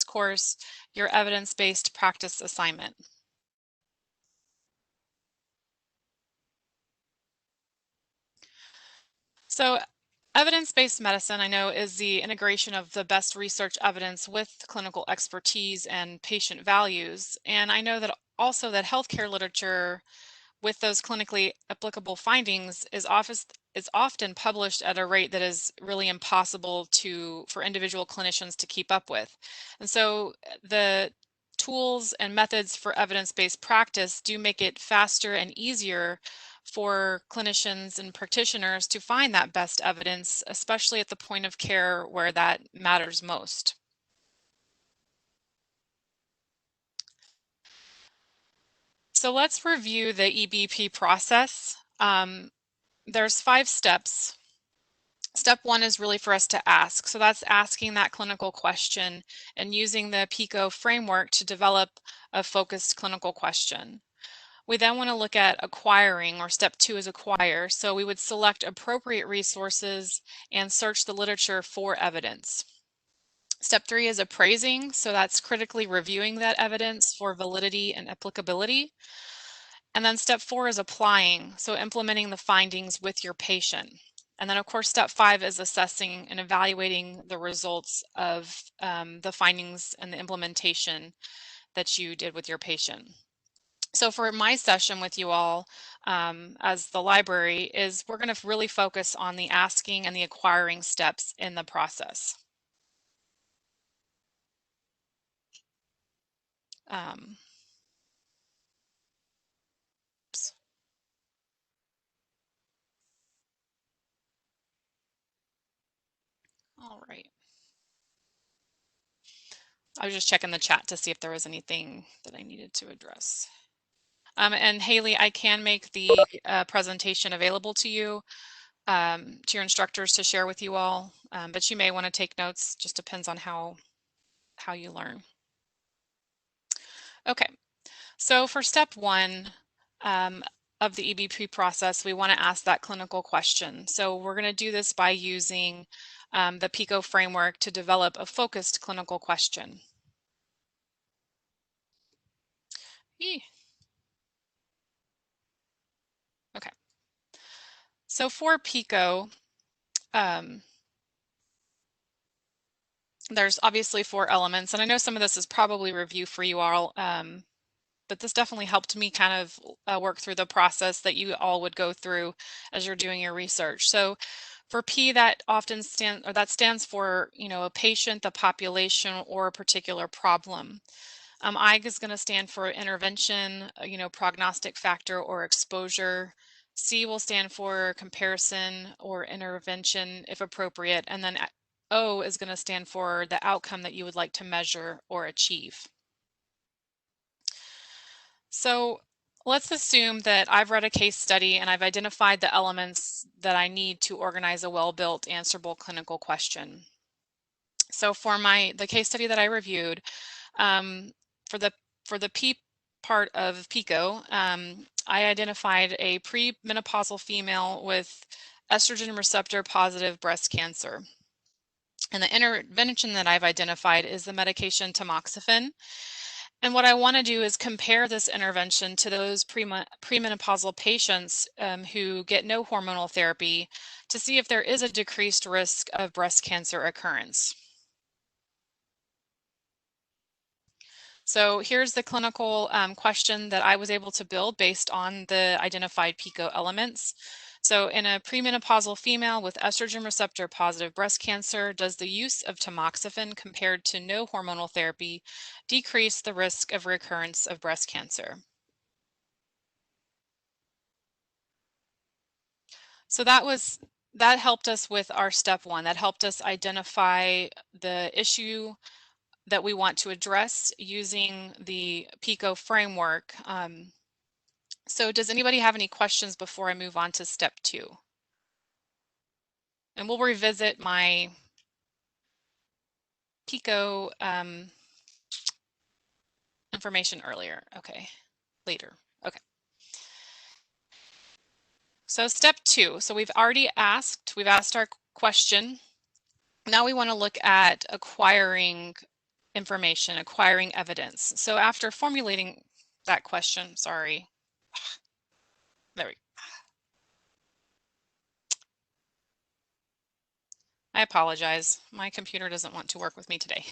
course, your evidence-based practice assignment. So evidence-based medicine, I know, is the integration of the best research evidence with clinical expertise and patient values. And I know that also that healthcare literature with those clinically applicable findings is often published at a rate that is really impossible for individual clinicians to keep up with. And so the tools and methods for evidence-based practice do make it faster and easier for clinicians and practitioners to find that best evidence, especially at the point of care where that matters most. So let's review the EBP process. There's 5 steps. Step 1 is really for us to ask. So that's asking that clinical question and using the PICO framework to develop a focused clinical question. We then want to look at acquiring, or step 2 is acquire. So we would select appropriate resources and search the literature for evidence. Step 3 is appraising. So that's critically reviewing that evidence for validity and applicability. And then step 4 is applying. So implementing the findings with your patient. And then, of course, step 5 is assessing and evaluating the results of the findings and the implementation that you did with your patient. So for my session with you all as the library we're going to really focus on the asking and the acquiring steps in the process. All right. I was just checking the chat to see if there was anything that I needed to address. And Haley, I can make the presentation available to you, to your instructors to share with you all, but you may want to take notes. Just depends on how you learn. Okay, so for step 1 of the EBP process, we want to ask that clinical question. So we're going to do this by using the PICO framework to develop a focused clinical question. Okay, so for PICO, there's obviously 4 elements, and I know some of this is probably review for you all, but this definitely helped me kind of work through the process that you all would go through as you're doing your research. So for P, that stands for, a patient, the population, or a particular problem. I is going to stand for intervention, prognostic factor or exposure. C will stand for comparison or intervention if appropriate, and then O is going to stand for the outcome that you would like to measure or achieve. So let's assume that I've read a case study and I've identified the elements that I need to organize a well-built, answerable clinical question. So for the case study that I reviewed, for the P part of PICO, I identified a premenopausal female with estrogen receptor positive breast cancer. And the intervention that I've identified is the medication tamoxifen. And what I want to do is compare this intervention to those premenopausal patients who get no hormonal therapy to see if there is a decreased risk of breast cancer occurrence. So here's the clinical question that I was able to build based on the identified PICO elements. So in a premenopausal female with estrogen receptor positive breast cancer, does the use of tamoxifen compared to no hormonal therapy decrease the risk of recurrence of breast cancer? So that helped us with our step 1. That helped us identify the issue that we want to address using the PICO framework. So does anybody have any questions before I move on to step 2? And we'll revisit my PICO information earlier. Okay, later. Okay. So step 2. So we've asked our question. Now we want to look at acquiring information, acquiring evidence. So after formulating that question, sorry, there we go. I apologize. My computer doesn't want to work with me today.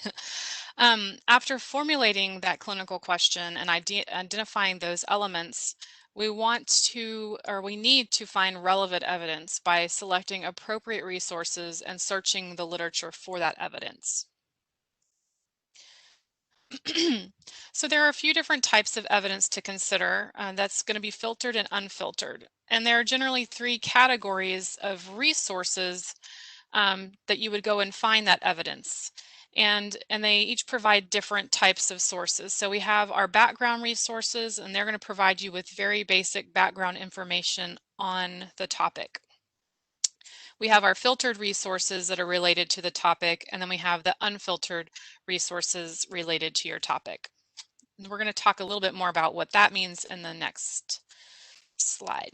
After formulating that clinical question and identifying those elements, we want to, or we need to find relevant evidence by selecting appropriate resources and searching the literature for that evidence. So there are a few different types of evidence to consider that's going to be filtered and unfiltered. And there are generally three categories of resources that you would go and find that evidence. And they each provide different types of sources. So we have our background resources, and they're going to provide you with very basic background information on the topic. We have our filtered resources that are related to the topic, and then we have the unfiltered resources related to your topic. And we're going to talk a little bit more about what that means in the next slide.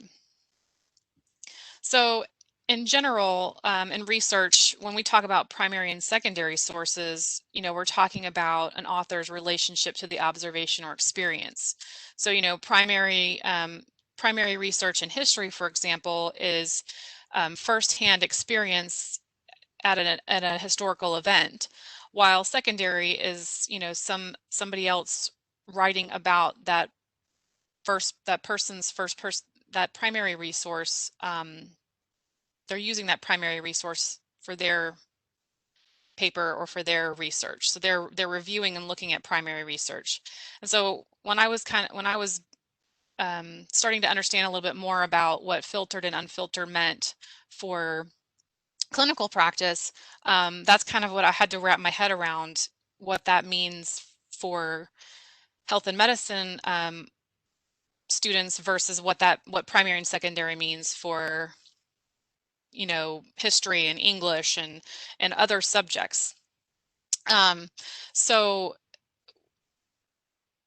So in general, in research, when we talk about primary and secondary sources, we're talking about an author's relationship to the observation or experience. So, primary research in history, for example, is firsthand experience at a historical event, while secondary is, somebody else writing about that primary resource. They're using that primary resource for their paper or for their research. So they're reviewing and looking at primary research. And so when I was starting to understand a little bit more about what filtered and unfiltered meant for clinical practice, that's kind of what I had to wrap my head around, what that means for health and medicine students versus what primary and secondary means for history and English and other subjects. So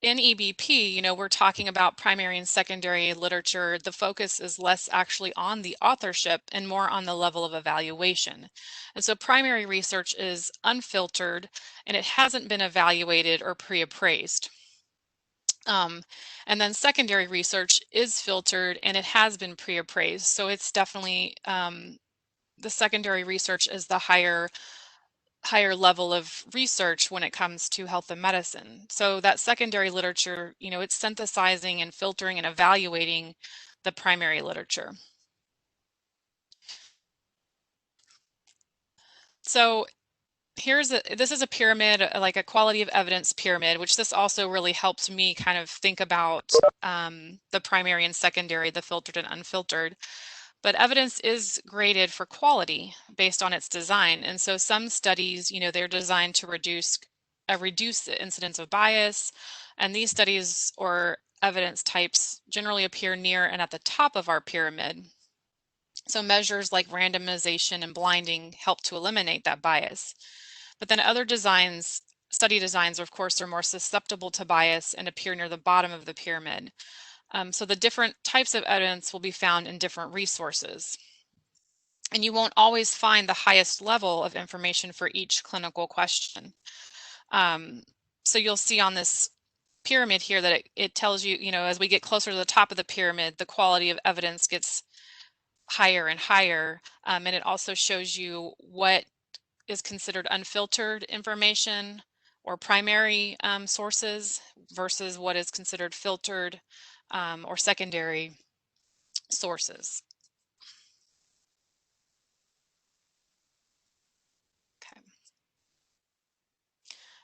in EBP, we're talking about primary and secondary literature. The focus is less actually on the authorship and more on the level of evaluation. And so primary research is unfiltered and it hasn't been evaluated or pre-appraised. And then secondary research is filtered and it has been pre-appraised. So it's definitely the secondary research is the higher level of research when it comes to health and medicine. So that secondary literature, it's synthesizing and filtering and evaluating the primary literature. So this is a pyramid, like a quality of evidence pyramid, which this also really helps me kind of think about the primary and secondary, the filtered and unfiltered. But evidence is graded for quality based on its design. And so some studies, they're designed to reduce the incidence of bias. And these studies or evidence types generally appear near and at the top of our pyramid. So measures like randomization and blinding help to eliminate that bias. But then other study designs, of course, are more susceptible to bias and appear near the bottom of the pyramid. So the different types of evidence will be found in different resources. And you won't always find the highest level of information for each clinical question. So you'll see on this pyramid here that it tells you, as we get closer to the top of the pyramid, the quality of evidence gets higher and higher. And it also shows you what is considered unfiltered information or primary sources versus what is considered filtered or secondary sources. Okay.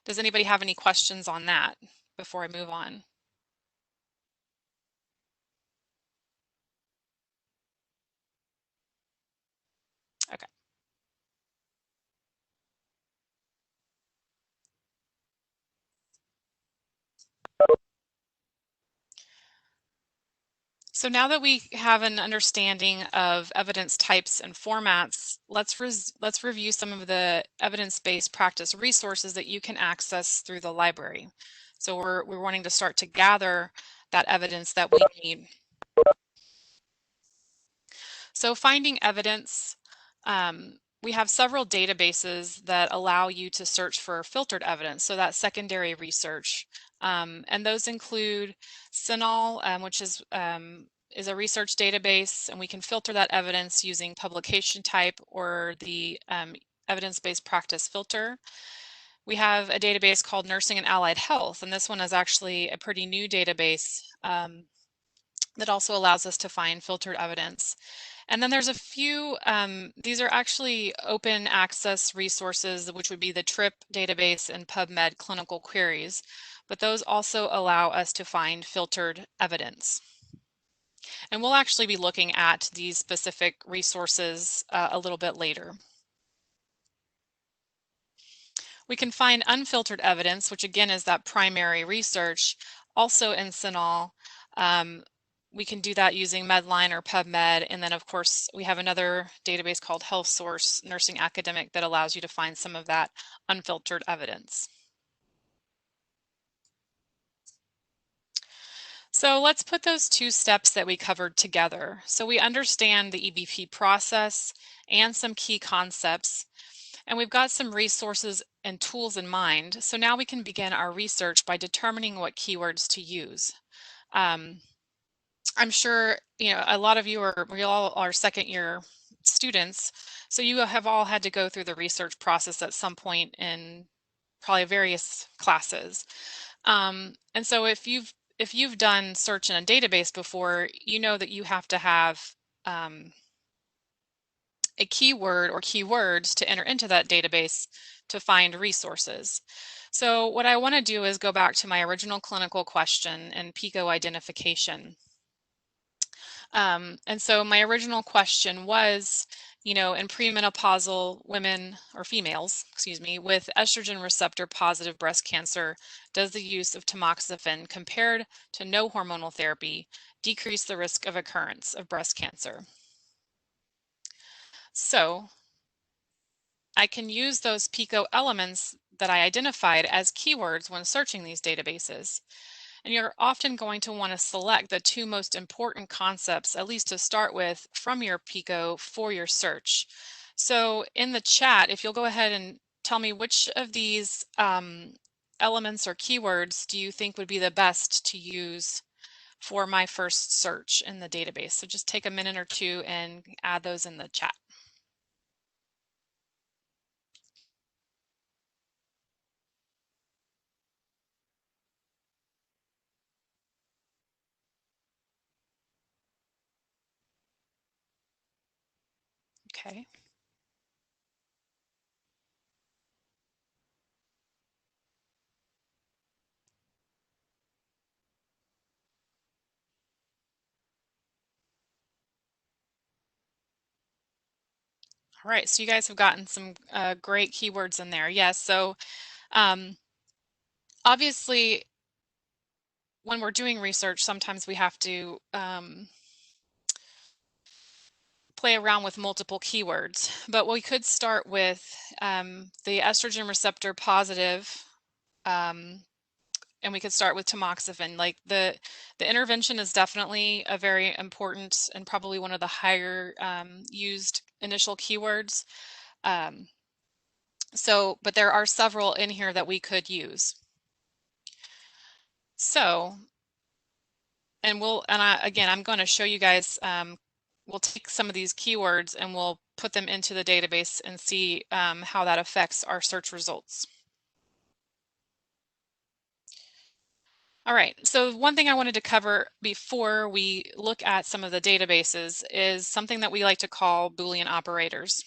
Does anybody have any questions on that before I move on? Okay. So now that we have an understanding of evidence types and formats, let's review some of the evidence-based practice resources that you can access through the library. So we're wanting to start to gather that evidence that we need. So finding evidence, we have several databases that allow you to search for filtered evidence, so that's secondary research. And those include CINAHL, which is a research database, and we can filter that evidence using publication type or the evidence-based practice filter. We have a database called Nursing and Allied Health, and this one is actually a pretty new database that also allows us to find filtered evidence. And then there's a few, these are actually open access resources, which would be the TRIP database and PubMed clinical queries, but those also allow us to find filtered evidence. And we'll actually be looking at these specific resources a little bit later. We can find unfiltered evidence, which again is that primary research, also in CINAHL. We can do that using Medline or PubMed. And then of course, we have another database called HealthSource Nursing Academic that allows you to find some of that unfiltered evidence. So let's put those two steps that we covered together. So we understand the EBP process and some key concepts, and we've got some resources and tools in mind. So now we can begin our research by determining what keywords to use. I'm sure, you know, a lot of you we all are second year students, so you have all had to go through the research process at some point in probably various classes. And so if you've done search in a database before, you know that you have to have a keyword or keywords to enter into that database to find resources. So what I want to do is go back to my original clinical question and PICO identification. And so my original question was, you know, in premenopausal women or females, excuse me, with estrogen receptor positive breast cancer, does the use of tamoxifen compared to no hormonal therapy decrease the risk of occurrence of breast cancer? So I can use those PICO elements that I identified as keywords when searching these databases. And you're often going to want to select the two most important concepts, at least to start with, from your PICO for your search. So in the chat, if you'll go ahead and tell me which of these elements or keywords do you think would be the best to use for my first search in the database. So just take a minute or two and add those in the chat. Okay. All right, so you guys have gotten some great keywords in there. Yes, so obviously when we're doing research, sometimes we have to play around with multiple keywords, but we could start with the estrogen receptor positive, and we could start with tamoxifen. Like the intervention is definitely a very important and probably one of the higher used initial keywords. But there are several in here that we could use. So, and again, I'm going to show you guys, we'll take some of these keywords and we'll put them into the database and see how that affects our search results. All right, so one thing I wanted to cover before we look at some of the databases is something that we like to call Boolean operators.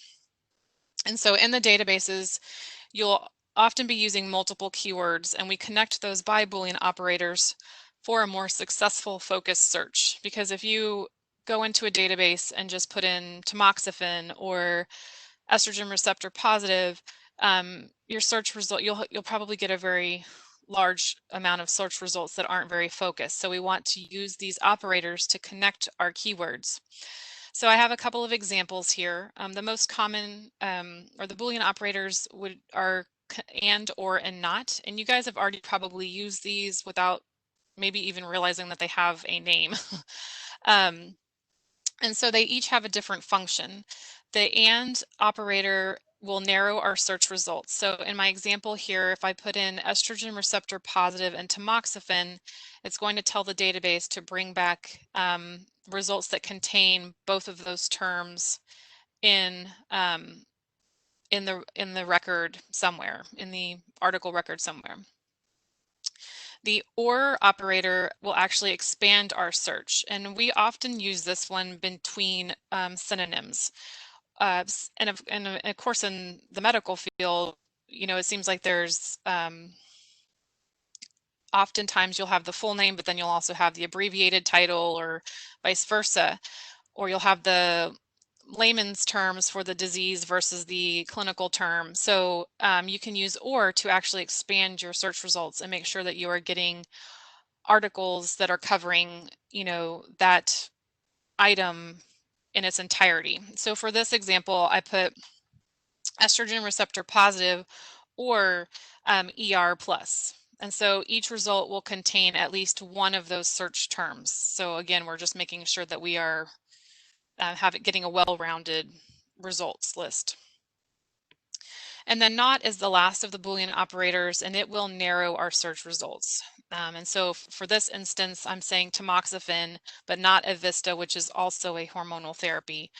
And so in the databases, you'll often be using multiple keywords, and we connect those by Boolean operators for a more successful focused search. Because if you go into a database and just put in tamoxifen or estrogen receptor positive, your search result, you'll probably get a very large amount of search results that aren't very focused. So we want to use these operators to connect our keywords. So I have a couple of examples here. The most common or the Boolean operators are and, or, and not. And you guys have already probably used these without maybe even realizing that they have a name. And so they each have a different function. The and operator will narrow our search results. So in my example here, if I put in estrogen receptor positive and tamoxifen, it's going to tell the database to bring back results that contain both of those terms in the record somewhere, in the article record somewhere. The or operator will actually expand our search, and we often use this one between synonyms. And of course, in the medical field, it seems like there's oftentimes you'll have the full name, but then you'll also have the abbreviated title or vice versa, or you'll have the layman's terms for the disease versus the clinical term. So you can use or to actually expand your search results and make sure that you are getting articles that are covering, that item in its entirety. So for this example, I put estrogen receptor positive or ER plus. And so each result will contain at least one of those search terms. So again, we're just making sure that we are getting a well-rounded results list. And then not is the last of the Boolean operators, and it will narrow our search results. And so for this instance, I'm saying tamoxifen, but not Evista, which is also a hormonal therapy.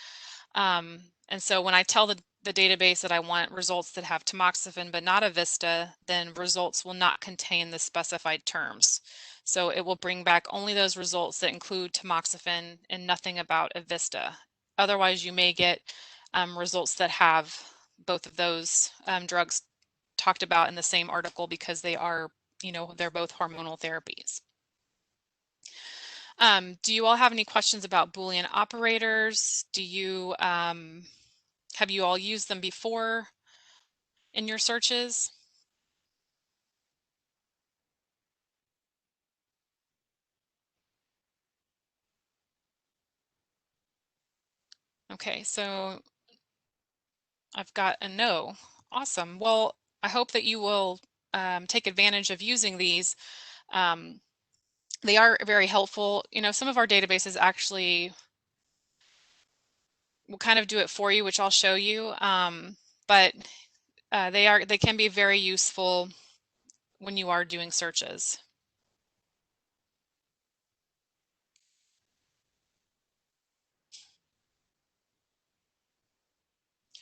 And so when I tell the database that I want results that have tamoxifen but not Evista, then results will not contain the specified terms. So it will bring back only those results that include tamoxifen and nothing about Evista. Otherwise, you may get results that have both of those drugs talked about in the same article because they are, they're both hormonal therapies. Do you all have any questions about Boolean operators? Have you all used them before in your searches? Okay, so I've got a no. Awesome. Well, I hope that you will take advantage of using these. They are very helpful. Some of our databases actually will kind of do it for you, which I'll show you. But they can be very useful when you are doing searches.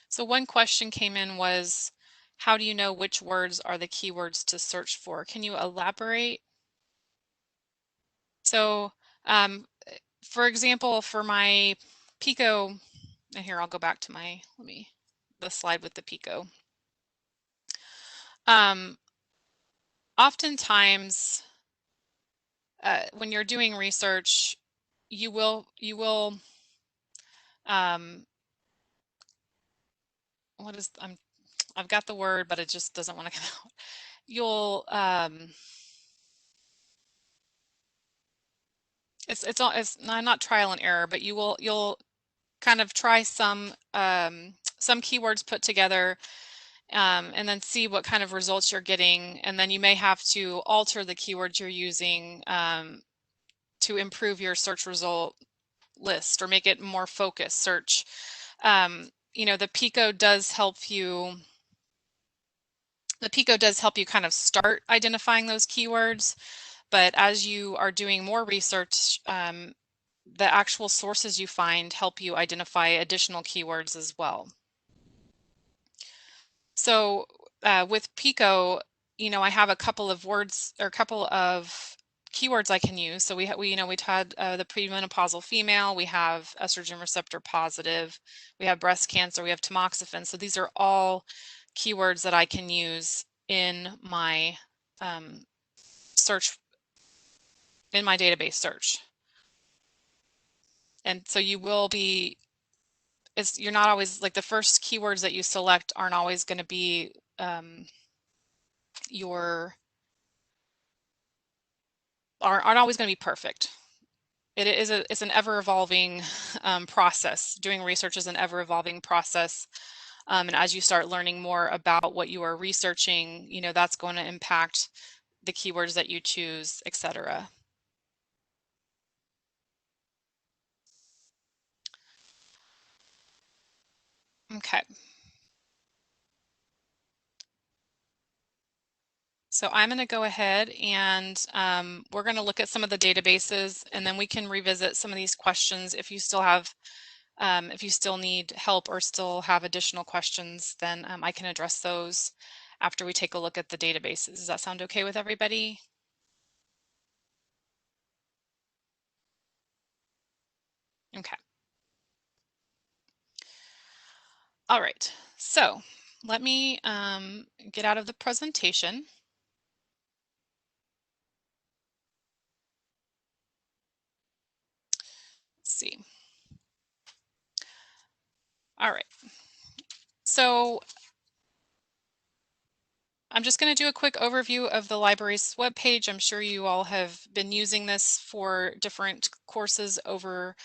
So one question came in was, how do you know which words are the keywords to search for? Can you elaborate? So for example, for my Pico, and here I'll go back to the slide with the Pico. Oftentimes, when you're doing research, you will I've got the word, but it just doesn't want to come out. You'll it's not trial and error, but you'll kind of try some keywords put together and then see what kind of results you're getting, and then you may have to alter the keywords you're using to improve your search result list or make it more focused search. The Pico does help you. The Pico does help you kind of start identifying those keywords, but as you are doing more research, the actual sources you find help you identify additional keywords as well. So with Pico, I have a couple of words or a couple of keywords I can use. So we had the premenopausal female, we have estrogen receptor positive, we have breast cancer, we have tamoxifen. So these are all keywords that I can use in my search, in my database search. And so you're not always, like, the first keywords that you select aren't always going to be aren't always going to be perfect. It's an ever-evolving process. Doing research is an ever-evolving process. And as you start learning more about what you are researching, that's going to impact the keywords that you choose, etc. Okay. So I'm going to go ahead and we're going to look at some of the databases, and then we can revisit some of these questions. If you still have, if you still need help or still have additional questions, then I can address those after we take a look at the databases. Does that sound okay with everybody? Okay. All right. So let me get out of the presentation. Let's see. All right. So I'm just going to do a quick overview of the library's webpage. I'm sure you all have been using this for different courses over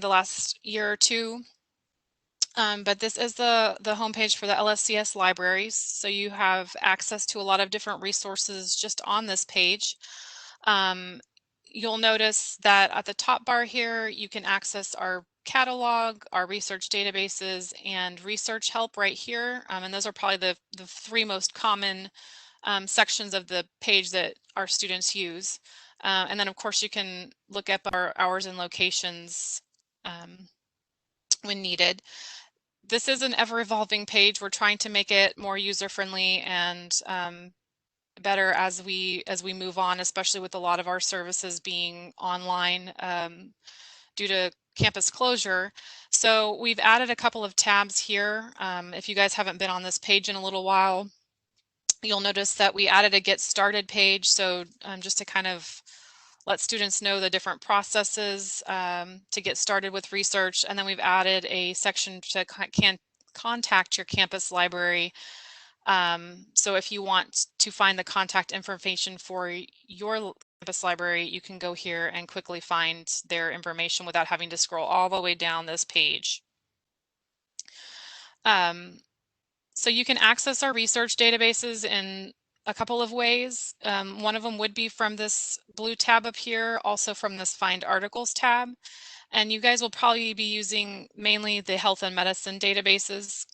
the last year or two. But this is the homepage for the LSCS libraries. So you have access to a lot of different resources just on this page. You'll notice that at the top bar here, you can access our catalog, our research databases, and research help right here. And those are probably the three most common sections of the page that our students use. And then of course you can look up our hours and locations when needed. This is an ever-evolving page. We're trying to make it more user-friendly and better as we move on, especially with a lot of our services being online due to campus closure. So we've added a couple of tabs here. If you guys haven't been on this page in a little while, you'll notice that we added a get started page. So just to kind of let students know the different processes to get started with research. And then we've added a section to contact your campus library. So if you want to find the contact information for your campus library, you can go here and quickly find their information without having to scroll all the way down this page. So you can access our research databases in a couple of ways. One of them would be from this blue tab up here, also from this Find Articles tab. And you guys will probably be using mainly the health and medicine databases.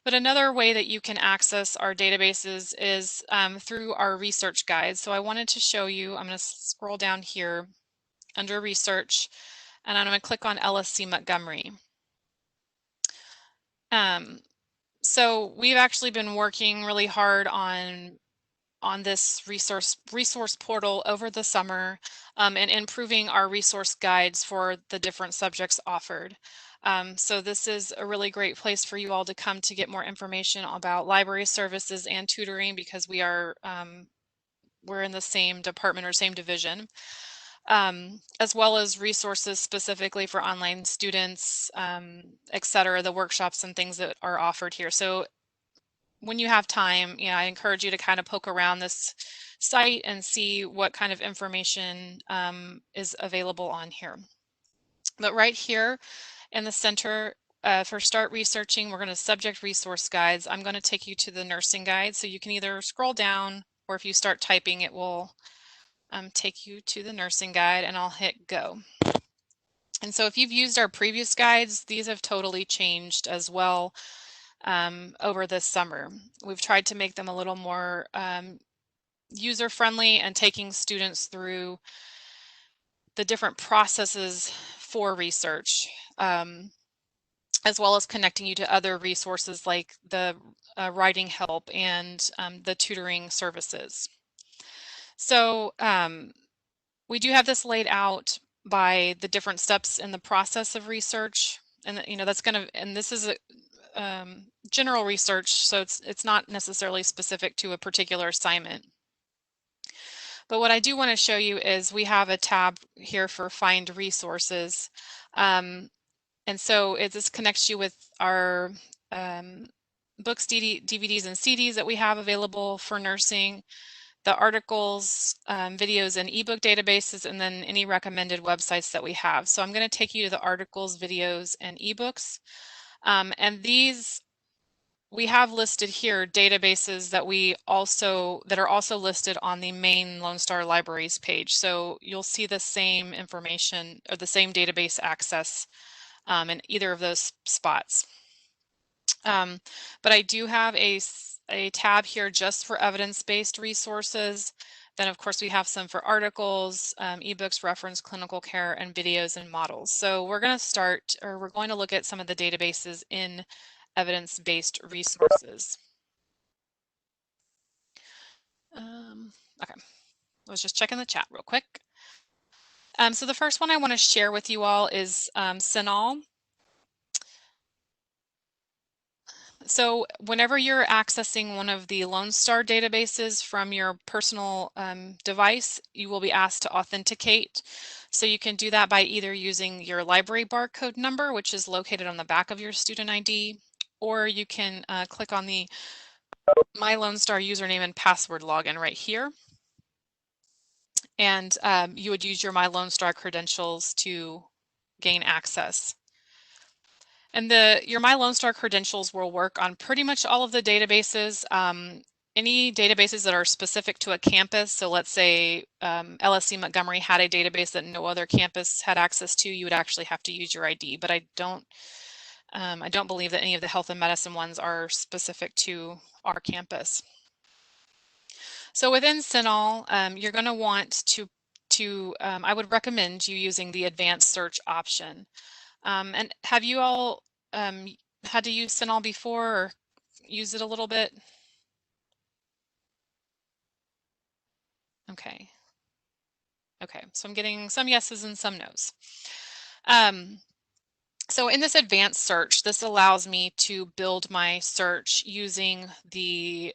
But another way that you can access our databases is through our research guides. So I wanted to show you, I'm going to scroll down here under research, and I'm going to click on LSC-Montgomery. So we've actually been working really hard on this resource portal over the summer and improving our resource guides for the different subjects offered. So this is a really great place for you all to come to get more information about library services and tutoring, because we're in the same department or same division, as well as resources specifically for online students, etc., the workshops and things that are offered here. So when you have time, I encourage you to kind of poke around this site and see what kind of information is available on here. But right here in the center, for Start Researching, we're going to subject resource guides. I'm going to take you to the nursing guide. So you can either scroll down, or if you start typing, it will take you to the nursing guide, and I'll hit go. And so if you've used our previous guides, these have totally changed as well. Over this summer, we've tried to make them a little more user-friendly and taking students through the different processes for research, as well as connecting you to other resources like the writing help and the tutoring services. So we do have this laid out by the different steps in the process of research, and that's going to, and this is a general research, so it's not necessarily specific to a particular assignment. But what I do want to show you is we have a tab here for Find Resources. And so this connects you with our books, DVDs, and CDs that we have available for nursing, the articles, videos, and ebook databases, and then any recommended websites that we have. So I'm going to take you to the articles, videos, and ebooks. And these we have listed here databases that are also listed on the main Lone Star Libraries page. So you'll see the same information or the same database access in either of those spots. But I do have a tab here just for evidence-based resources. Then, of course, we have some for articles, ebooks, reference, clinical care, and videos and models. So we're going to look at some of the databases in evidence-based resources. Okay, I was just checking the chat real quick. So the first one I want to share with you all is CINAHL. So whenever you're accessing one of the Lone Star databases from your personal device, you will be asked to authenticate. So you can do that by either using your library barcode number, which is located on the back of your student ID, or you can click on the My Lone Star username and password login right here. And you would use your My Lone Star credentials to gain access. And your My Lone Star credentials will work on pretty much all of the databases. Any databases that are specific to a campus, so let's say LSC-Montgomery had a database that no other campus had access to, you would actually have to use your ID. But I don't believe that any of the health and medicine ones are specific to our campus. So within CINAHL, you're going to want I would recommend you using the advanced search option. And have you all had to use CINAHL before or use it a little bit? Okay. Okay, so I'm getting some yeses and some nos. So in this advanced search, this allows me to build my search using the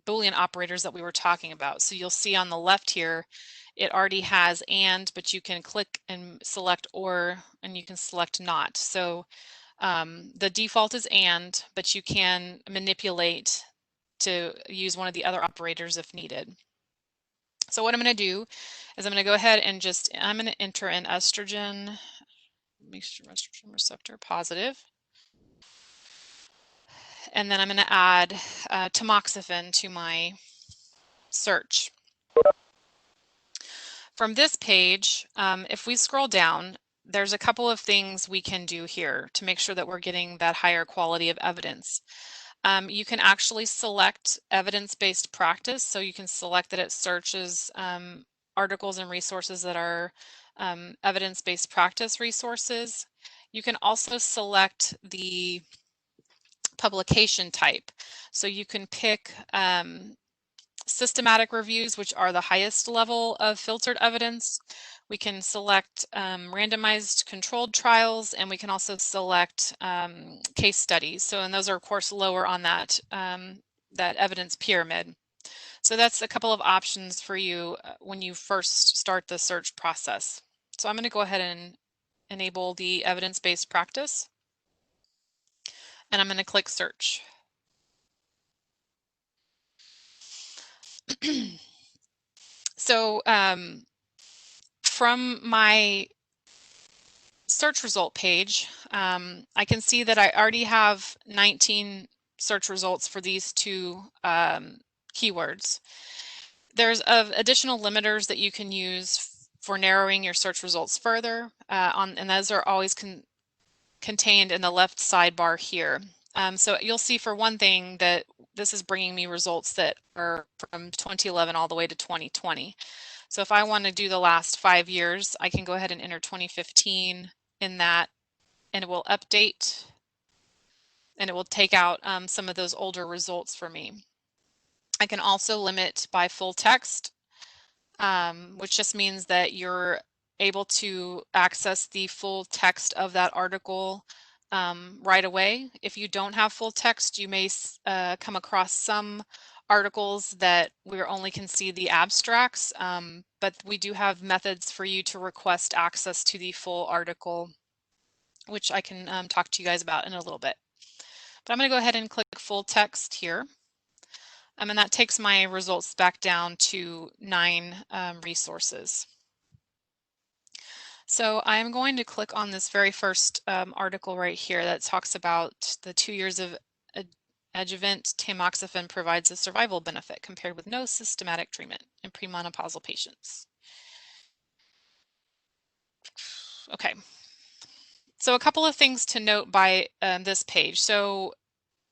Boolean operators that we were talking about. So you'll see on the left here, it already has and, but you can click and select or, and you can select not. So the default is and, but you can manipulate to use one of the other operators if needed. So what I'm going to do is I'm going to go ahead and I'm going to enter in estrogen, make sure estrogen receptor positive. And then I'm going to add tamoxifen to my search. From this page, if we scroll down, there's a couple of things we can do here to make sure that we're getting that higher quality of evidence. You can actually select evidence-based practice. So you can select that it searches articles and resources that are evidence-based practice resources. You can also select the publication type. So you can pick systematic reviews, which are the highest level of filtered evidence. We can select randomized controlled trials, and we can also select case studies. So, and those are of course lower on that, that evidence pyramid. So that's a couple of options for you when you first start the search process. So I'm going to go ahead and enable the evidence-based practice, and I'm going to click search. So from my search result page, I can see that I already have 19 search results for these two keywords. There's additional limiters that you can use for narrowing your search results further, and those are always contained in the left sidebar here. So you'll see for one thing that this is bringing me results that are from 2011 all the way to 2020. So if I want to do the last 5 years, I can go ahead and enter 2015 in that, and it will update, and it will take out some of those older results for me. I can also limit by full text, which just means that you're able to access the full text of that article right away. If you don't have full text, you may come across some articles that we only can see the abstracts, but we do have methods for you to request access to the full article, which I can talk to you guys about in a little bit. But I'm going to go ahead and click full text here. And that takes my results back down to 9 resources. So I'm going to click on this very first article right here that talks about the 2 years of adjuvant tamoxifen provides a survival benefit compared with no systematic treatment in premenopausal patients. Okay. So a couple of things to note by this page. So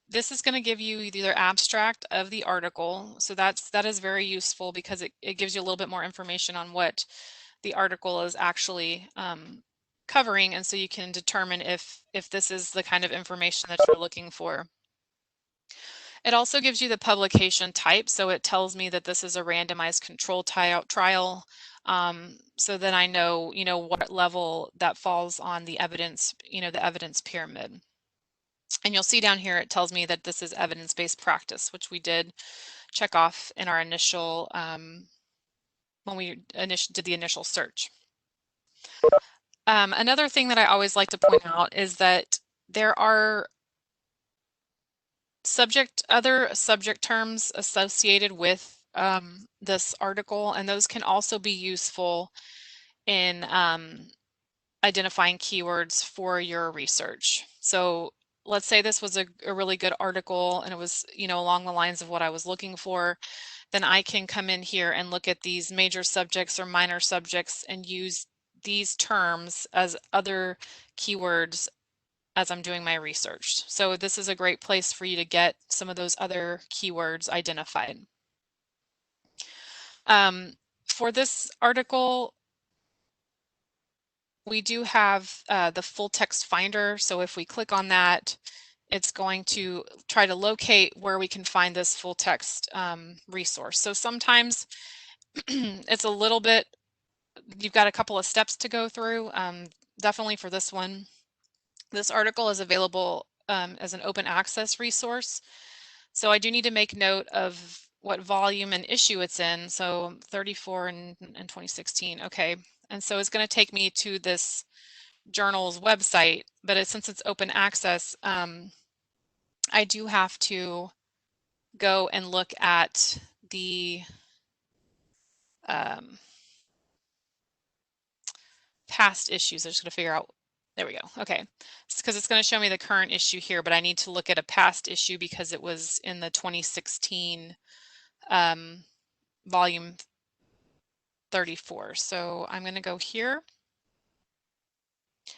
this is going to give you either abstract of the article. So that is very useful because it gives you a little bit more information on what the article is actually covering, and so you can determine if this is the kind of information that you're looking for. It also gives you the publication type, so it tells me that this is a randomized control trial. So then I know, what level that falls on the evidence, the evidence pyramid. And you'll see down here, it tells me that this is evidence-based practice, which we did check off in our initial, when we did the initial search. Another thing that I always like to point out is that there are other subject terms associated with this article, and those can also be useful in identifying keywords for your research. So let's say this was a really good article and it was, along the lines of what I was looking for, then I can come in here and look at these major subjects or minor subjects and use these terms as other keywords as I'm doing my research. So this is a great place for you to get some of those other keywords identified. For this article, we do have the full text finder. So if we click on that, it's going to try to locate where we can find this full text resource. So sometimes it's a little bit, you've got a couple of steps to go through. Definitely for this one, this article is available as an open access resource. So I do need to make note of what volume and issue it's in. So 34 in 2016. Okay. And so it's going to take me to this journal's website, but since it's open access, I do have to go and look at the past issues. I'm just going to figure out, there we go. Okay, because it's going to show me the current issue here, but I need to look at a past issue because it was in the 2016 volume 34. So I'm going to go here.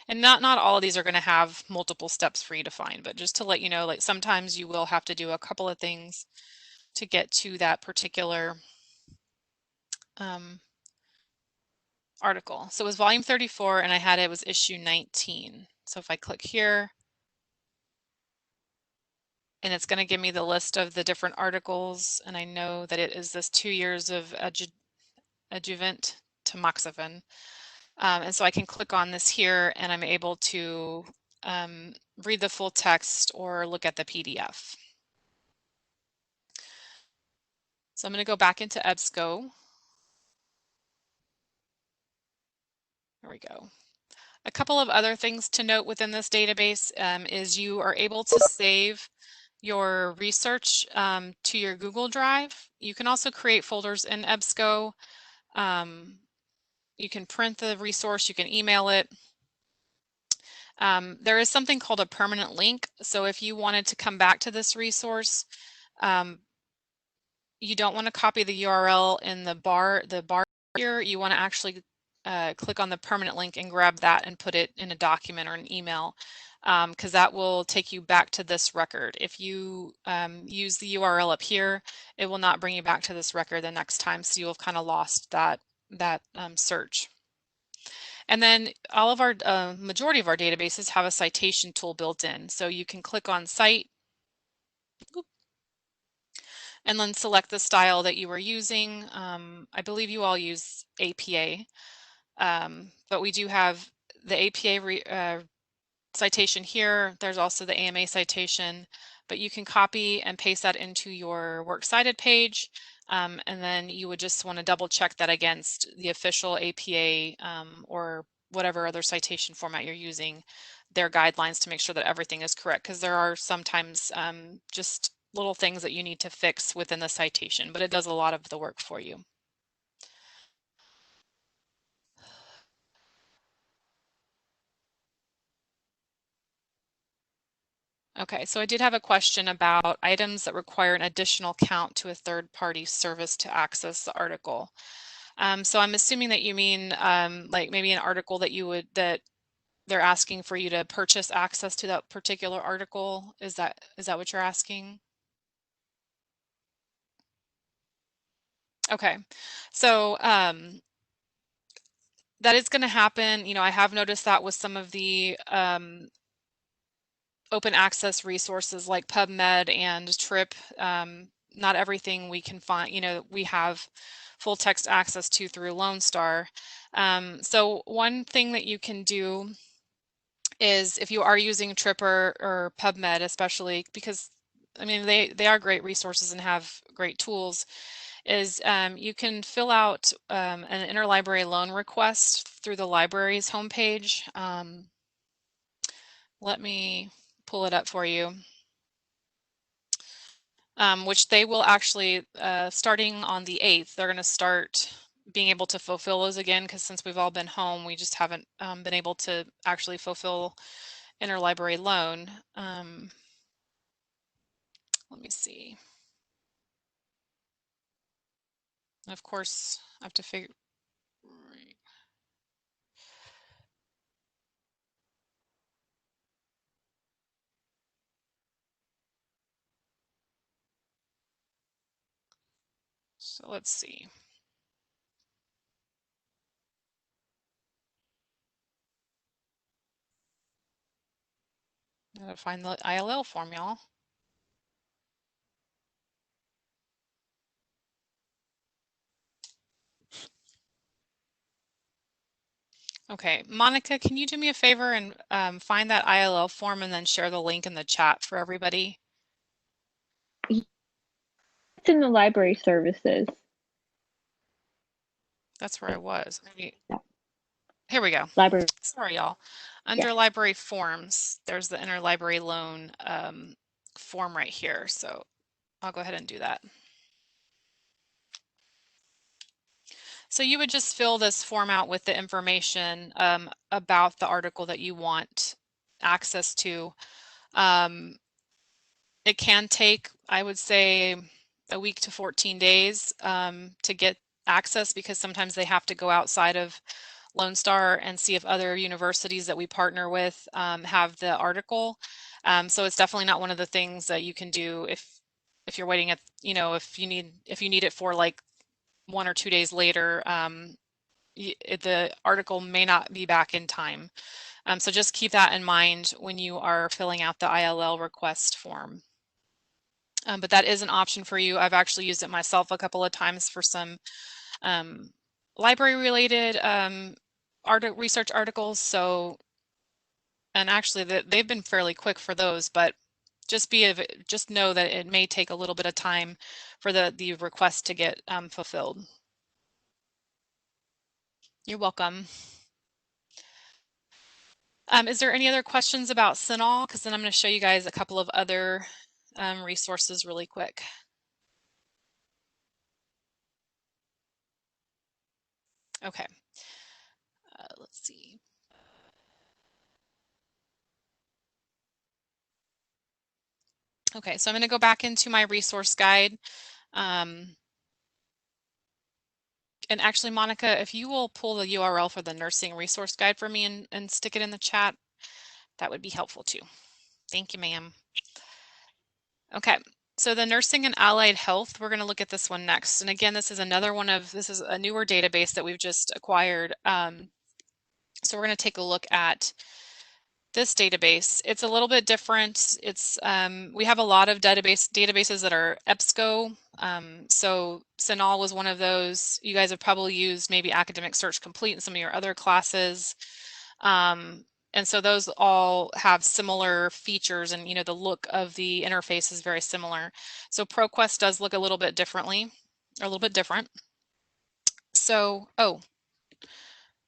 And not all of these are going to have multiple steps for you to find, but just to let you know, like sometimes you will have to do a couple of things to get to that particular article. So it was volume 34 and I had it was issue 19. So if I click here, and it's going to give me the list of the different articles, and I know that it is this 2 years of adjuvant tamoxifen. And so I can click on this here and I'm able to read the full text or look at the PDF. So I'm going to go back into EBSCO. There we go. A couple of other things to note within this database is you are able to save your research to your Google Drive. You can also create folders in EBSCO. You can print the resource, you can email it. There is something called a permanent link. So if you wanted to come back to this resource, you don't want to copy the URL in the bar here. You want to actually click on the permanent link and grab that and put it in a document or an email, because that will take you back to this record. If you use the URL up here, it will not bring you back to this record the next time, so you'll have kind of lost that search. And then all of our majority of our databases have a citation tool built in, so you can click on Cite and then select the style that you were using. I believe you all use APA. But we do have the APA citation here. There's also the AMA citation, but you can copy and paste that into your works cited page. And then you would just want to double check that against the official APA or whatever other citation format you're using, their guidelines, to make sure that everything is correct, because there are sometimes just little things that you need to fix within the citation, but it does a lot of the work for you. Okay, so I did have a question about items that require an additional count to a third-party service to access the article. So I'm assuming that you mean like maybe an article that they're asking for you to purchase access to that particular article. Is that what you're asking? Okay, so that is going to happen. You know, I have noticed that with some of the open access resources like PubMed and Trip. Not everything we can find, you know, we have full text access to through Lone Star. So one thing that you can do is, if you are using Trip or PubMed, especially because I mean they are great resources and have great tools, is you can fill out an interlibrary loan request through the library's homepage. Let me pull it up for you. Which they will actually, starting on the 8th, they're going to start being able to fulfill those again, because since we've all been home, we just haven't been able to actually fulfill interlibrary loan. Let me see. Of course, I have to figure. So let's see. I gotta find the ILL form, y'all. Okay, Monica, can you do me a favor and find that ILL form and then share the link in the chat for everybody? It's in the library services. That's where I was. Maybe. Yeah. Here we go. Library. Sorry, y'all. Under library forms, there's the interlibrary loan form right here. So I'll go ahead and do that. So you would just fill this form out with the information about the article that you want access to. It can take, I would say, a week to 14 days to get access, because sometimes they have to go outside of Lone Star and see if other universities that we partner with have the article. So it's definitely not one of the things that you can do if you're waiting at, you know, if you need it for like 1 or 2 days later. The article may not be back in time. So just keep that in mind when you are filling out the ILL request form. But that is an option for you. I've actually used it myself a couple of times for some library related research articles. So, and actually they've been fairly quick for those, but just know that it may take a little bit of time for the request to get fulfilled. You're welcome. Is there any other questions about CINAHL? Because then I'm going to show you guys a couple of other resources really quick. Okay. Let's see. Okay, so I'm going to go back into my resource guide. And actually, Monica, if you will pull the URL for the nursing resource guide for me and stick it in the chat, that would be helpful too. Thank you, ma'am. Okay, so the nursing and allied health, we're going to look at this one next. And again, this is another one of, this is a newer database that we've just acquired. So we're going to take a look at this database. It's a little bit different. It's we have a lot of databases that are EBSCO. So CINAHL was one of those. You guys have probably used maybe Academic Search Complete in some of your other classes. And so those all have similar features, and you know the look of the interface is very similar. So ProQuest does look a little bit differently, or a little bit different. So,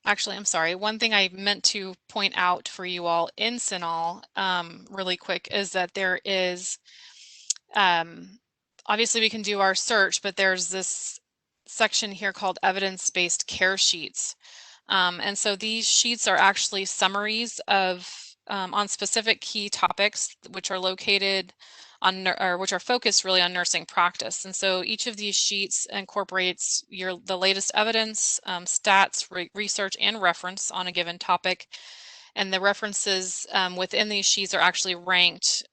actually, I'm sorry. One thing I meant to point out for you all in CINAHL really quick is that there is, obviously we can do our search, but there's this section here called evidence-based care sheets. And so these sheets are actually summaries of on specific key topics, which are located on, or which are focused really on nursing practice. And so each of these sheets incorporates the latest evidence, stats, research, and reference on a given topic. And the references within these sheets are actually ranked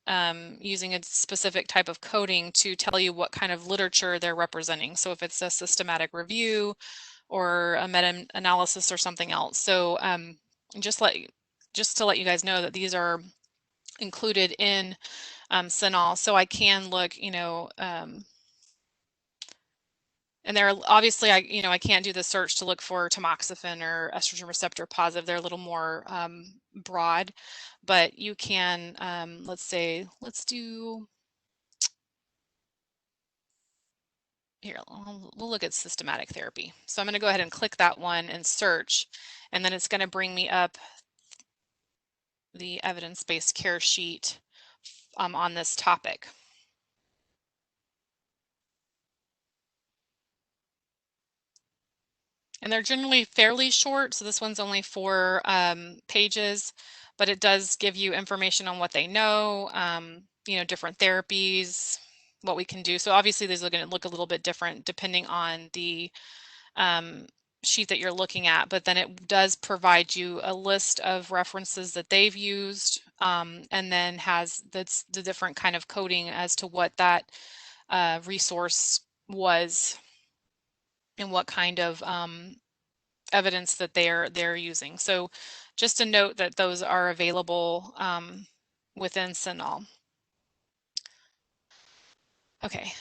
using a specific type of coding to tell you what kind of literature they're representing. So if it's a systematic review or a meta-analysis or something else. So just to let you guys know that these are included in CINAHL. So I can look, and they're obviously, I can't do the search to look for tamoxifen or estrogen receptor positive. They're a little more broad, but you can, let's do, here, we'll look at systematic therapy. So I'm going to go ahead and click that one and search, and then it's going to bring me up the evidence-based care sheet on this topic. And they're generally fairly short, so this one's only 4 pages, but it does give you information on what they know, different therapies, what we can do. So obviously these are going to look a little bit different depending on the sheet that you're looking at, but then it does provide you a list of references that they've used, and then has the different kind of coding as to what that resource was and what kind of evidence that they're using. So just a note that those are available within CINAHL. Okay,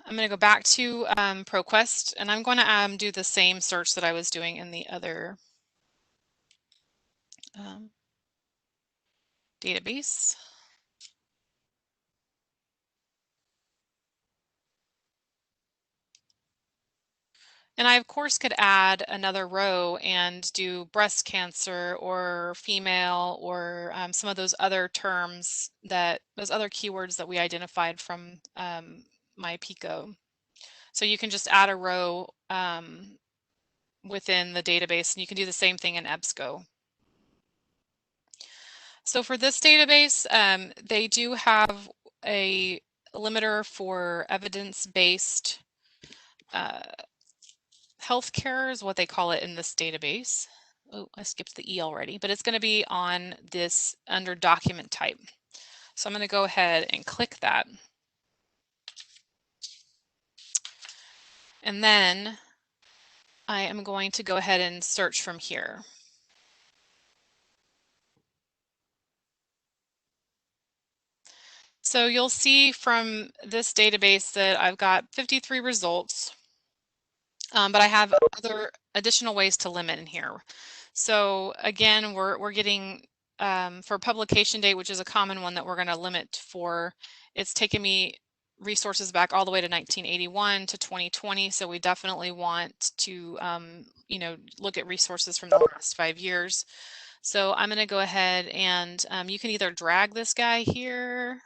I'm going to go back to ProQuest, and I'm going to do the same search that I was doing in the other database. And I, of course, could add another row and do breast cancer or female or some of those other terms, those other keywords that we identified from my PICO. So you can just add a row within the database, and you can do the same thing in EBSCO. So for this database, they do have a limiter for evidence-based healthcare is what they call it in this database. Oh, I skipped the E already, but it's going to be on this under document type. So I'm going to go ahead and click that. And then I am going to go ahead and search from here. So you'll see from this database that I've got 53 results, but I have other additional ways to limit in here. So again, we're getting for publication date, which is a common one that we're going to limit for. It's taken me resources back all the way to 1981 to 2020. So we definitely want to, look at resources from the last 5 years. So I'm going to go ahead and you can either drag this guy here,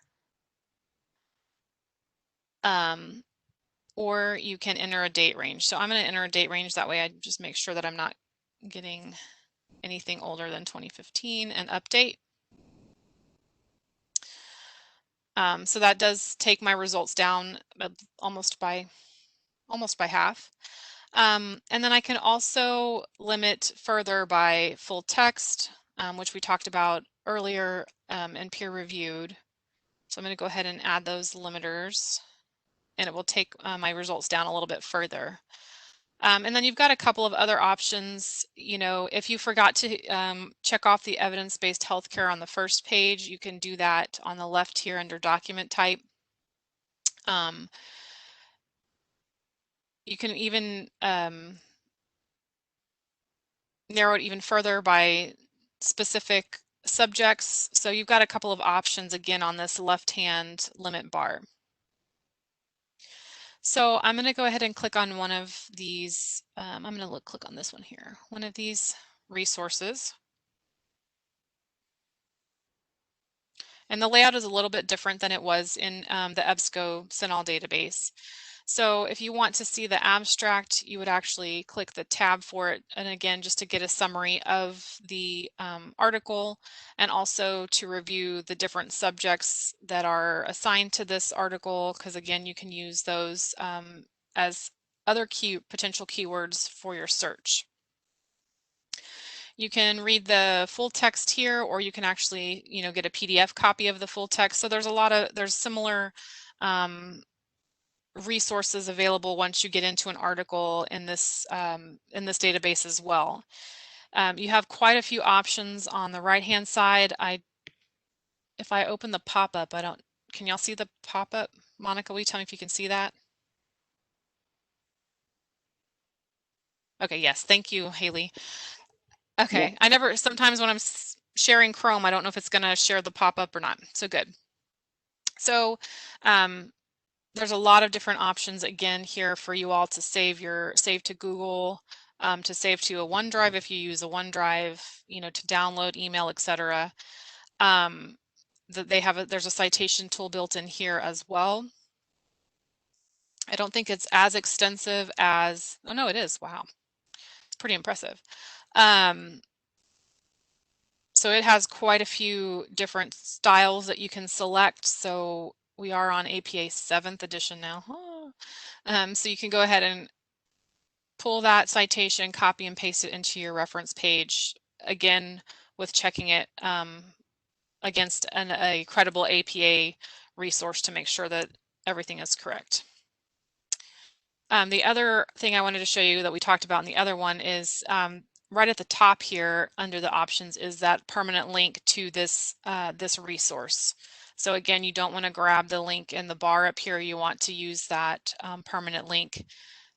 or you can enter a date range. So I'm going to enter a date range. That way I just make sure that I'm not getting anything older than 2015 and update. So that does take my results down almost by half. And then I can also limit further by full text, which we talked about earlier, and peer reviewed. So I'm going to go ahead and add those limiters, and it will take my results down a little bit further. And then you've got a couple of other options. If you forgot to check off the evidence-based healthcare on the first page, you can do that on the left here under document type. You can even narrow it even further by specific subjects. So you've got a couple of options again on this left-hand limit bar. So I'm going to go ahead and click on one of these. I'm going to click on this one here, one of these resources. And the layout is a little bit different than it was in the EBSCO CINAHL database. So if you want to see the abstract, you would actually click the tab for it. And again, just to get a summary of the article, and also to review the different subjects that are assigned to this article, because again, you can use those as other potential keywords for your search. You can read the full text here, or you can actually, get a PDF copy of the full text. So there's similar resources available once you get into an article in this database as well. You have quite a few options on the right-hand side. If I open the pop-up, can y'all see the pop-up? Monica, will you tell me if you can see that? Okay, yes, thank you, Haley. Okay, sometimes when I'm sharing Chrome, I don't know if it's gonna share the pop-up or not, so good. So there's a lot of different options again here for you all to save to Google, to save to a OneDrive if you use a OneDrive, to download, email, etc. There's a citation tool built in here as well. I don't think it's as extensive as, oh no, it is. Wow. It's pretty impressive. So it has quite a few different styles that you can select. So we are on APA 7th edition now. So you can go ahead and pull that citation, copy and paste it into your reference page, again, with checking it against a credible APA resource to make sure that everything is correct. The other thing I wanted to show you that we talked about in the other one is right at the top here under the options is that permanent link to this resource. So again, you don't want to grab the link in the bar up here. You want to use that permanent link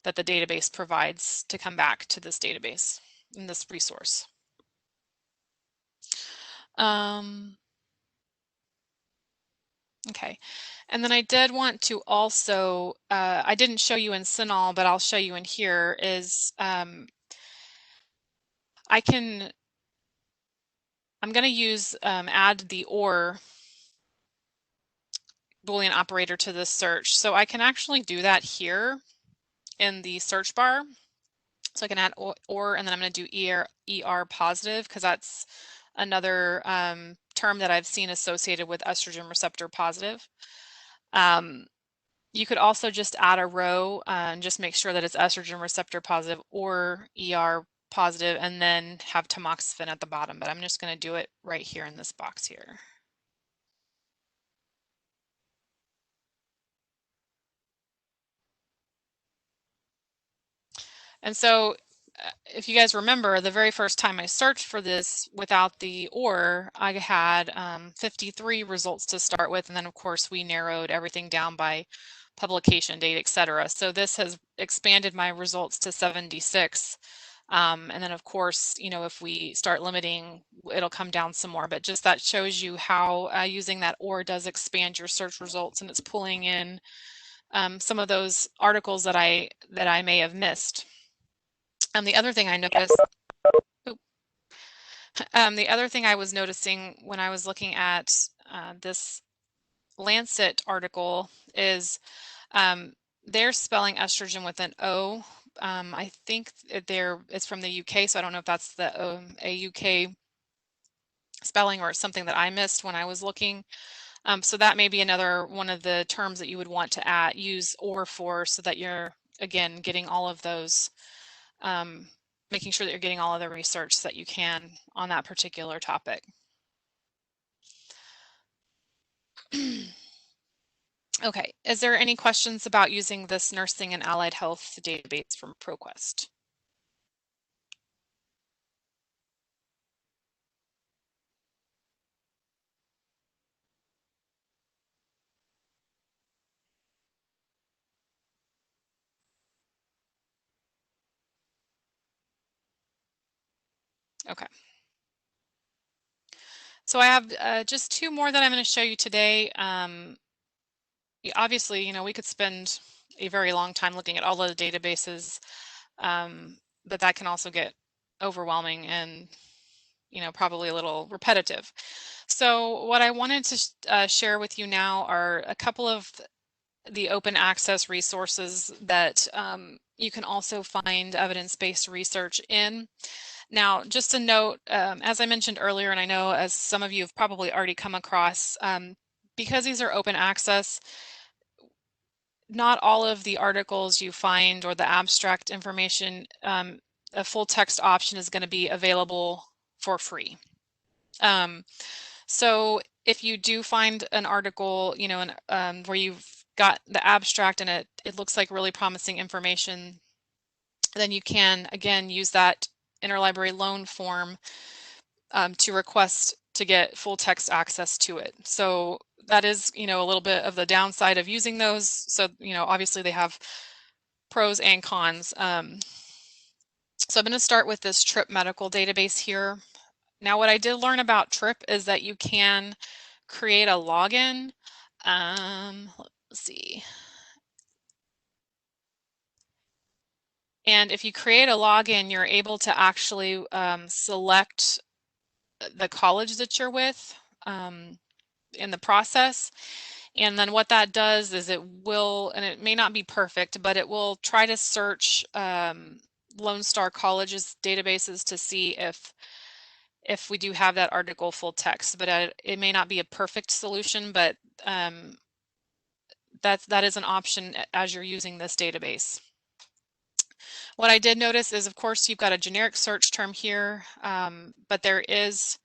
that the database provides to come back to this database in this resource. Okay, and then I did want to also, I didn't show you in CINAHL, but I'll show you in here, is I'm going to use add the OR Boolean operator to this search. So I can actually do that here in the search bar. So I can add OR, and then I'm going to do ER positive, because that's another term that I've seen associated with estrogen receptor positive. You could also just add a row and just make sure that it's estrogen receptor positive or ER positive, and then have tamoxifen at the bottom. But I'm just going to do it right here in this box here. And so if you guys remember, the very first time I searched for this without the OR, I had 53 results to start with. And then of course we narrowed everything down by publication date, etc. So this has expanded my results to 76. And then of course, if we start limiting, it'll come down some more, but just that shows you how using that OR does expand your search results, and it's pulling in some of those articles that I may have missed. The other thing I noticed, the other thing I was noticing when I was looking at this Lancet article is they're spelling estrogen with an O. I think it's from the UK, so I don't know if that's a UK spelling or something that I missed when I was looking. So that may be another one of the terms that you would want to use OR for, so that you're, again, getting all of those, making sure that you're getting all of the research that you can on that particular topic. Okay, is there any questions about using this nursing and allied health database from ProQuest? Okay. So I have just two more that I'm going to show you today. Obviously, we could spend a very long time looking at all of the databases, but that can also get overwhelming and, probably a little repetitive. So what I wanted to share with you now are a couple of the open access resources that you can also find evidence-based research in. Now, just a note, as I mentioned earlier, and I know as some of you have probably already come across, because these are open access, not all of the articles you find or the abstract information, a full text option is going to be available for free. So if you do find an article, you know, where you've got the abstract and it looks like really promising information, then you can again use that interlibrary loan form to request to get full text access to it. So that is, you know, a little bit of the downside of using those. So, you know, obviously they have pros and cons. So I'm going to start with this TRIP medical database here. Now, what I did learn about TRIP is that you can create a login. Let's see. And if you create a login, you're able to actually select the college that you're with in the process. And then what that does is it will, and it may not be perfect, but it will try to search Lone Star College's databases to see if we do have that article full text. But it may not be a perfect solution, but that is an option as you're using this database. What I did notice is, of course, you've got a generic search term here, but there is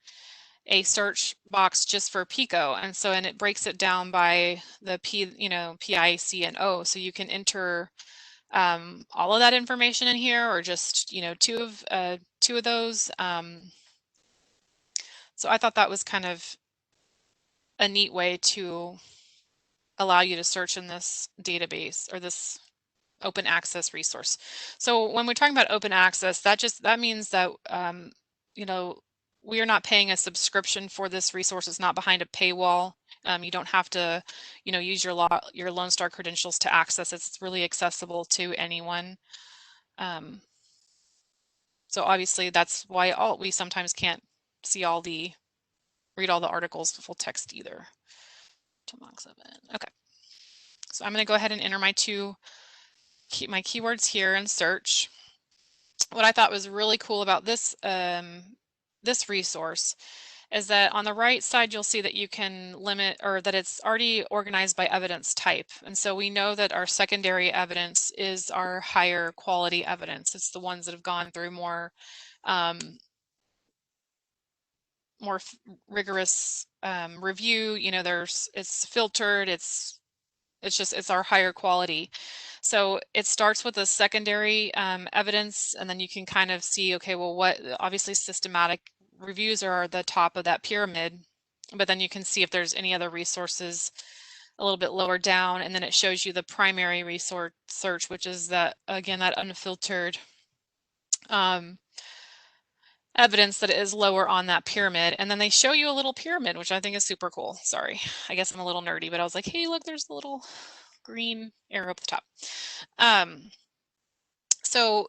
a search box just for PICO, and it breaks it down by the P, you know, PI, C, and O. So you can enter all of that information in here, or just, you know, two of those. So I thought that was kind of a neat way to allow you to search in this database or this open access resource. So when we're talking about open access, that means that you know, we are not paying a subscription for this resource. It's not behind a paywall. You don't have to, you know, use your Lone Star credentials to access it. It's really accessible to anyone. So obviously that's why we sometimes can't read all the articles full text either. Okay, so I'm going to go ahead and enter my keywords here and search. What I thought was really cool about this this resource is that on the right side you'll see that you can limit, or that it's already organized by evidence type. And so we know that our secondary evidence is our higher quality evidence. It's the ones that have gone through more rigorous review. You know, it's filtered, it's our higher quality. So it starts with the secondary evidence, and then you can kind of see, okay, well, what, obviously systematic reviews are the top of that pyramid, but then you can see if there's any other resources a little bit lower down, and then it shows you the primary resource search, which is that, again, that unfiltered evidence that is lower on that pyramid. And then they show you a little pyramid, which I think is super cool. Sorry, I guess I'm a little nerdy, but I was like, hey, look, there's the little green arrow up the top. So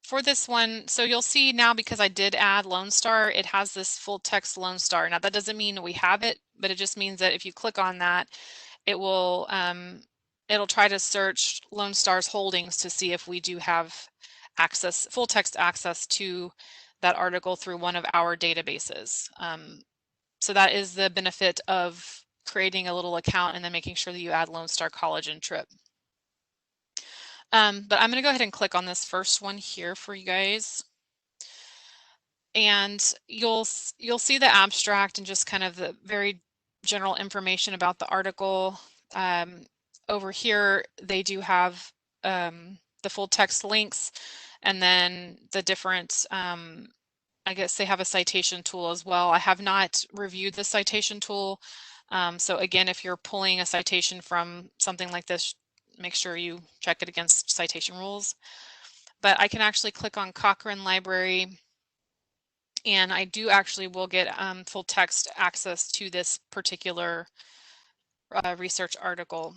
for this one, so you'll see now, because I did add Lone Star, it has this full text Lone Star. Now that doesn't mean we have it, but it just means that if you click on that, it will it'll try to search Lone Star's holdings to see if we do have access, full text access to that article through one of our databases. So that is the benefit of creating a little account and then making sure that you add Lone Star College and TRIP. But I'm going to go ahead and click on this first one here for you guys. And you'll see the abstract and just kind of the very general information about the article. Over here, they do have the full text links, and then the different, I guess they have a citation tool as well. I have not reviewed the citation tool. So again, if you're pulling a citation from something like this, make sure you check it against citation rules. But I can actually click on Cochrane Library, and I do actually will get full text access to this particular research article.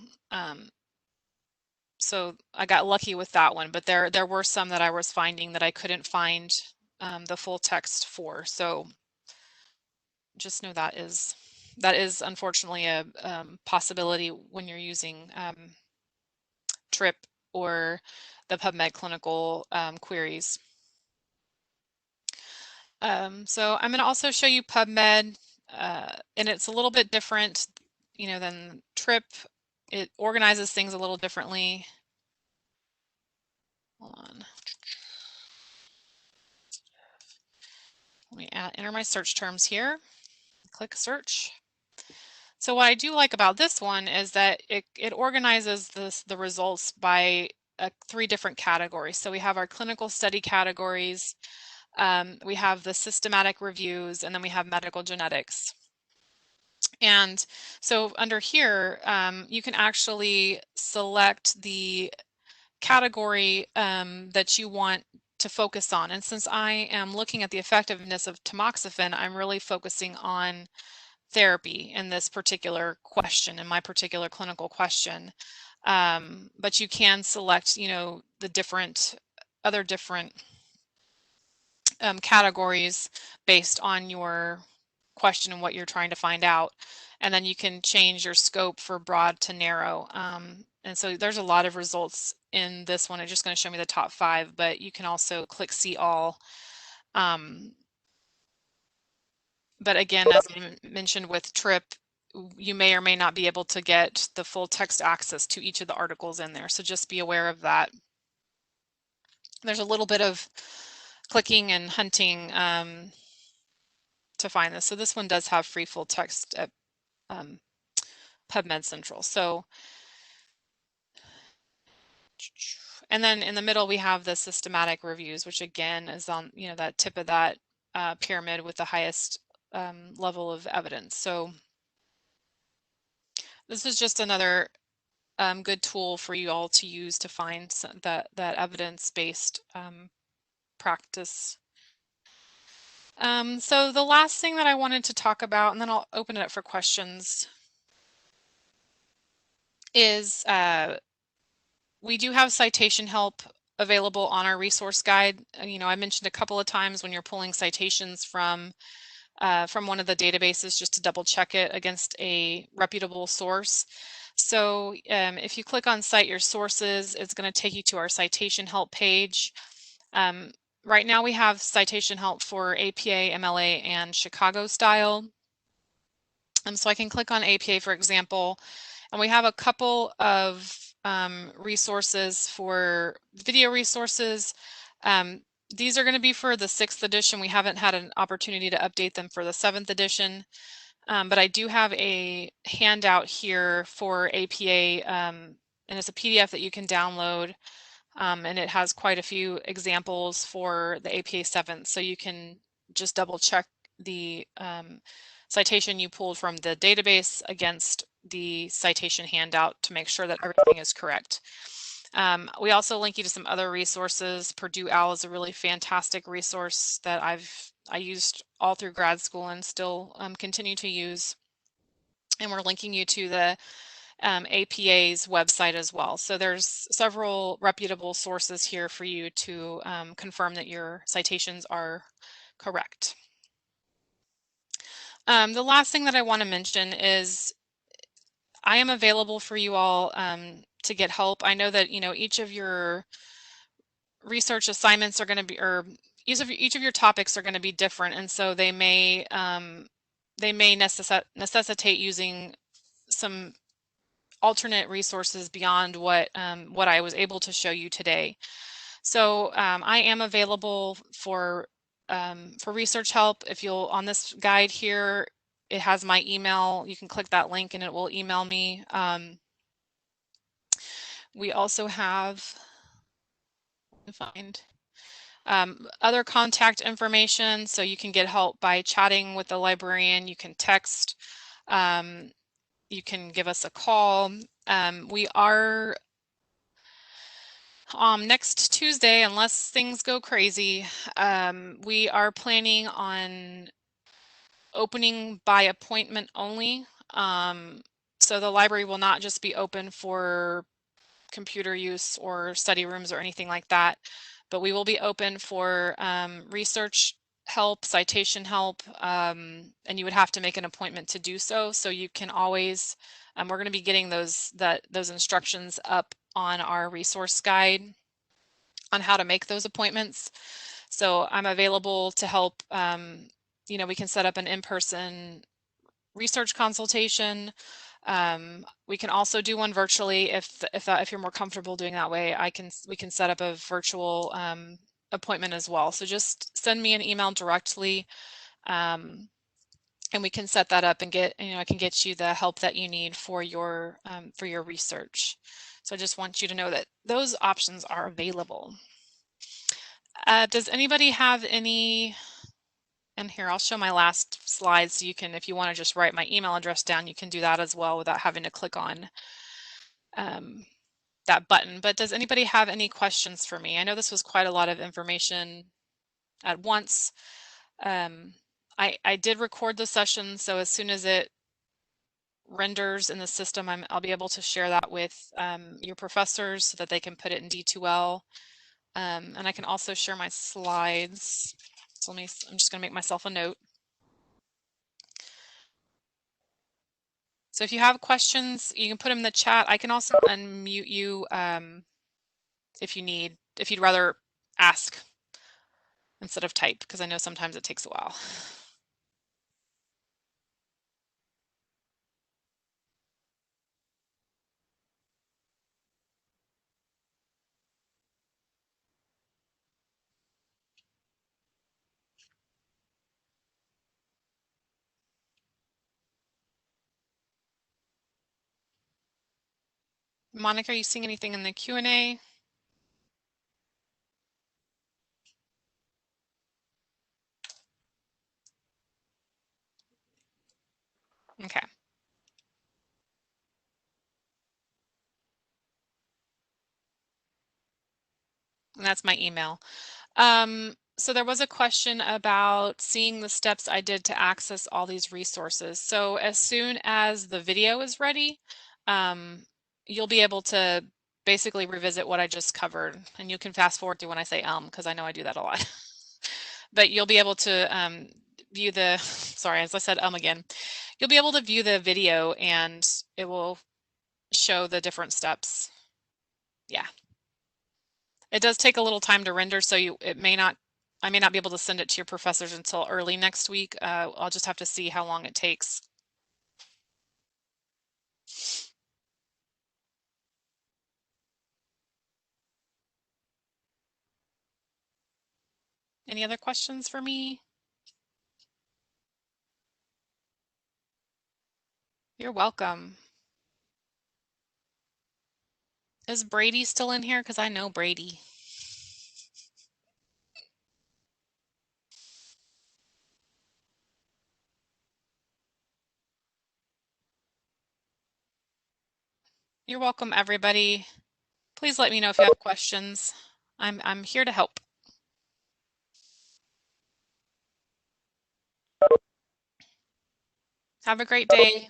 So I got lucky with that one, but there were some that I was finding that I couldn't find the full text for. So just know that is unfortunately a possibility when you're using TRIP or the PubMed clinical queries. So I'm going to also show you PubMed, and it's a little bit different, you know, than TRIP. It organizes things a little differently. Hold on. Let me enter my search terms here, click search. So what I do like about this one is that it organizes the results by 3 different categories. So we have our clinical study categories, we have the systematic reviews, and then we have medical genetics. And so under here, you can actually select the category that you want to focus on. And since I am looking at the effectiveness of tamoxifen, I'm really focusing on therapy in this particular question, in my particular clinical question. But you can select, the other different categories based on your question and what you're trying to find out. And then you can change your scope for broad to narrow. And so there's a lot of results in this one. It's just going to show me the top 5, but you can also click see all. But again, as I mentioned with TRIP, you may or may not be able to get the full text access to each of the articles in there. So just be aware of that. There's a little bit of clicking and hunting to find this. So this one does have free full text at PubMed Central. So, and then in the middle we have the systematic reviews, which again is on that tip of that pyramid with the highest level of evidence. So this is just another good tool for you all to use to find that evidence-based practice. So the last thing that I wanted to talk about, and then I'll open it up for questions, is we do have citation help available on our resource guide. I mentioned a couple of times when you're pulling citations from one of the databases, just to double check it against a reputable source. So if you click on Cite Your Sources, it's going to take you to our citation help page. Right now we have citation help for APA, MLA, and Chicago style. So I can click on APA, for example, and we have a couple of resources for video resources. These are going to be for the 6th edition. We haven't had an opportunity to update them for the 7th edition, but I do have a handout here for APA, and it's a PDF that you can download, and it has quite a few examples for the APA 7th, so you can just double check the citation you pulled from the database against the citation handout to make sure that everything is correct. We also link you to some other resources. Purdue OWL is a really fantastic resource that I used all through grad school and still continue to use. And we're linking you to the APA's website as well. So there's several reputable sources here for you to confirm that your citations are correct. The last thing that I want to mention is I am available for you all to get help. I know that each of your research assignments are going to be, or each of your topics are going to be different, and so they may necessitate using some alternate resources beyond what I was able to show you today. So I am available for research help. If you'll, on this guide here, it has my email. You can click that link and it will email me. We also have, find other contact information, so you can get help by chatting with the librarian. You can text. You can give us a call. We are next Tuesday, unless things go crazy, we are planning on opening by appointment only. So the library will not just be open for computer use or study rooms or anything like that, but we will be open for research help, citation help, and you would have to make an appointment to do so. So you can always, we're going to be getting those instructions up on our resource guide on how to make those appointments. So I'm available to help. We can set up an in-person research consultation. We can also do one virtually if you're more comfortable doing that way. We can set up a virtual appointment as well. So just send me an email directly, and we can set that up and get, I can get you the help that you need for your research. So I just want you to know that those options are available. Does anybody have any, and here I'll show my last slide so you can, if you want to just write my email address down, you can do that as well without having to click on that button. But does anybody have any questions for me? I know this was quite a lot of information at once. I did record the session, so as soon as it renders in the system, I'll be able to share that with your professors so that they can put it in D2L. And I can also share my slides. So I'm just going to make myself a note. So if you have questions, you can put them in the chat. I can also unmute you if you'd rather ask instead of type, because I know sometimes it takes a while. Monica, are you seeing anything in the Q&A? Okay. And that's my email. So there was a question about seeing the steps I did to access all these resources. So as soon as the video is ready, you'll be able to basically revisit what I just covered. And you can fast forward through when I say because I know I do that a lot. But you'll be able to view the, sorry, as I said again, you'll be able to view the video and it will show the different steps. Yeah. It does take a little time to render, so I may not be able to send it to your professors until early next week. I'll just have to see how long it takes. Any other questions for me? You're welcome. Is Brady still in here? Because I know Brady. You're welcome, everybody. Please let me know if you have questions. I'm here to help. Have a great day.